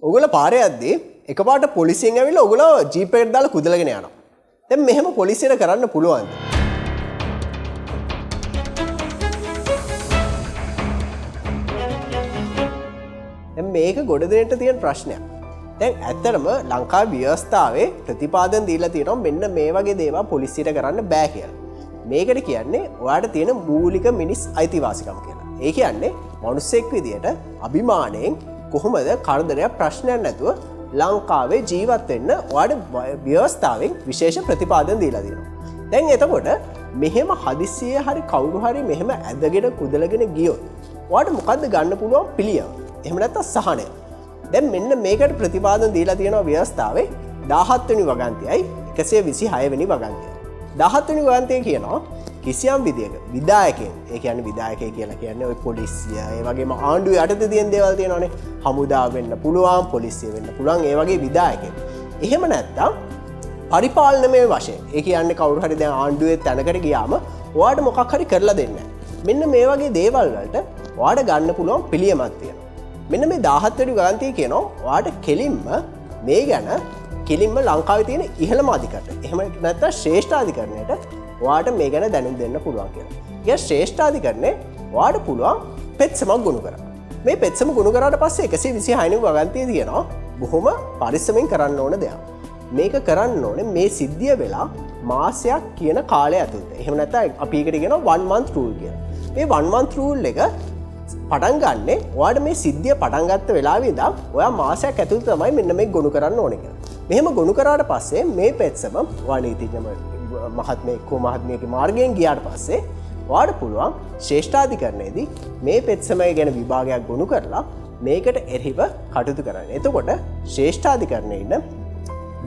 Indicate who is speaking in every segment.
Speaker 1: ඔයගොල්ලෝ පාරේ යද්දී එකපාරට පොලිසියෙන් ඇවිල්ලා ඔයගොල්ලෝ ජීප් එකට දාලා කුදලගෙන යනවා. දැන් මෙහෙම පොලිසියට කරන්න පුළුවන්ද? දැන් මේක ගොඩ දෙන්නට තියෙන ප්‍රශ්නයක්. දැන් ඇත්තටම ලංකාවේ ව්‍යවස්ථාවේ ප්‍රතිපාදන දීලා තියෙනවා මෙන්න මේ වගේ දේවල් පොලිසියට කරන්න බෑ කියලා. මේකට කියන්නේ ඔයාලට තියෙන මූලික මිනිස් අයිතිවාසිකම් කියලා. ඒ කියන්නේ මිනිස්සෙක් විදියට අභිමාණයෙන් කොහොමද කරදරයක් ප්‍රශ්නයක් නැතුව ලංකාවේ ජීවත් වෙන්න ඔයාලට ව්‍යවස්ථාවෙන් විශේෂ ප්‍රතිපාදන දීලා තියෙනවා. දැන් එතකොට මෙහෙම හදිස්සියේ හරි කවුරු හරි මෙහෙම ඇදගෙන කුදලගෙන ගියොත් ඔයාලට මොකද්ද ගන්න පුළුවන් පිළියම? එහෙම නැත්නම් සහනය. දැන් මෙන්න මේකට ප්‍රතිපාදන දීලා තියෙනවා ව්‍යවස්ථාවේ 17 වෙනි වගන්තියයි 126 වෙනි වගන්තියයි. 17 වෙනි වගන්තිය කියනවා කිසියම් විදියක විධායකයන්, ඒ කියන්නේ විධායකය කියලා කියන්නේ ওই පොලිසිය, ඒ වගේම ආණ්ඩුවේ යටතේ තියෙන දේවල් තියෙනවානේ. හමුදාව වෙන්න පුළුවන්, පොලිසිය වෙන්න පුළුවන්, ඒ වගේ විධායකයන්. එහෙම නැත්නම් පරිපාලනමය වශයෙන්, ඒ කියන්නේ කවුරු හරි දැන් ආණ්ඩුවේ තැනකට ගියාම ඔයාලට මොකක් හරි කරලා දෙන්නේ නැහැ. මෙන්න මේ වගේ දේවල් වලට ඔයාලට ගන්න පුළුවන් පිළියමක් තියෙනවා. මෙන්න මේ 17 වෙනි වගන්තිය කියනවා ඔයාලට කෙලින්ම මේ ගැන කෙලින්ම ලංකාවේ තියෙන ඉහළම අධිකරණය, එහෙම නැත්නම් ශ්‍රේෂ්ඨ අධිකරණයට ඔයාලට මේ ගැන දැනුම් දෙන්න පුළුවන් කියලා. ඒ ශ්‍රේෂ්ඨ අධිකරණය ඔයාලට පුළුවන් පෙත්සමක් ගොනු කරන්න. මේ පෙත්සම ගොනු කරාට පස්සේ 126 වෙනි වගන්තිය තියෙනවා බොහොම පරිස්සමෙන් කරන්න ඕන දෙයක්. මේක කරන්න ඕනේ මේ සිද්ධිය වෙලා මාසයක් කියන කාලය ඇතුළත. එහෙම නැත්නම් අපි ඒකට කියනවා 1 month rule කියලා. මේ 1 month rule එක පටන් ගන්නෙ ඔයාලට මේ සිද්ධිය පටන් ගත්ත වෙලාවේ ඉඳන් ඔයා මාසයක් ඇතුළත තමයි මෙන්න මේක ගොනු කරන්න ඕනේ කියලා. මෙහෙම ගොනු කරාට පස්සේ මේ පෙත්සම ඔයා නීතිඥ මහත්මියගේ මාර්ගයෙන් ගියාට පස්සේ ඔයාලට පුළුවන් ශ්‍රේෂ්ඨාධිකරණයේදී මේ පෙත්සමය ගැන විභාගයක් ගොනු කරලා මේකට එරෙහිව කටයුතු කරන්න. එතකොට ශ්‍රේෂ්ඨාධිකරණයේ ඉන්න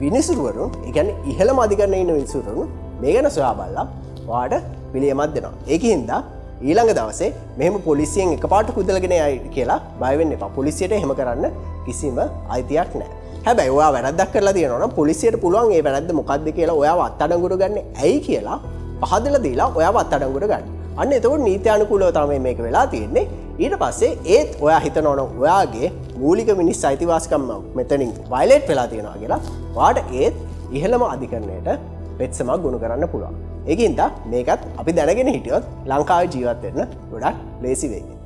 Speaker 1: විනිසුරුවරුන්, ඒ කියන්නේ ඉහළම අධිකරණයේ ඉන්න විනිසුරුවරුන් මේ ගැන සොයා බලලා ඔයාලට පිළියමක් දෙනවා. ඒකින්ද ඊළඟ දවසේ මෙහෙම පොලිසියෙන් එකපාරට කුදලගෙන යයි කියලා බය වෙන්න එපා. පොලිසියට එහෙම කරන්න කිසිම අයිතියක් නැහැ. හැබැයි ඔයා වැරද්දක් කරලා තියෙනවා නම් පොලිසියට පුළුවන් ඒ වැරද්ද මොකක්ද කියලා ඔයාව අත්අඩංගුවට ගන්න ඇයි කියලා පහදලා දීලා ඔයාව අත්අඩංගුවට ගන්න. අන්න එතකොට නීත්‍යානුකූලව තමයි මේක වෙලා තියෙන්නේ. ඊට පස්සේ ඒත් ඔයා හිතනවා නම් ඔයාගේ මූලික මිනිස් අයිතිවාසිකම් මෙතනින් වයලේට් වෙලා තියෙනවා කියලා ඔයාට ඒත් ඉහළම අධිකරණයට පෙත්සමක් ගොනු කරන්න පුළුවන්. ඒකින්ද මේකත් අපි දැනගෙන හිටියොත් ලංකාවේ ජීවත් වෙන්න ගොඩක් ලේසි වෙයි.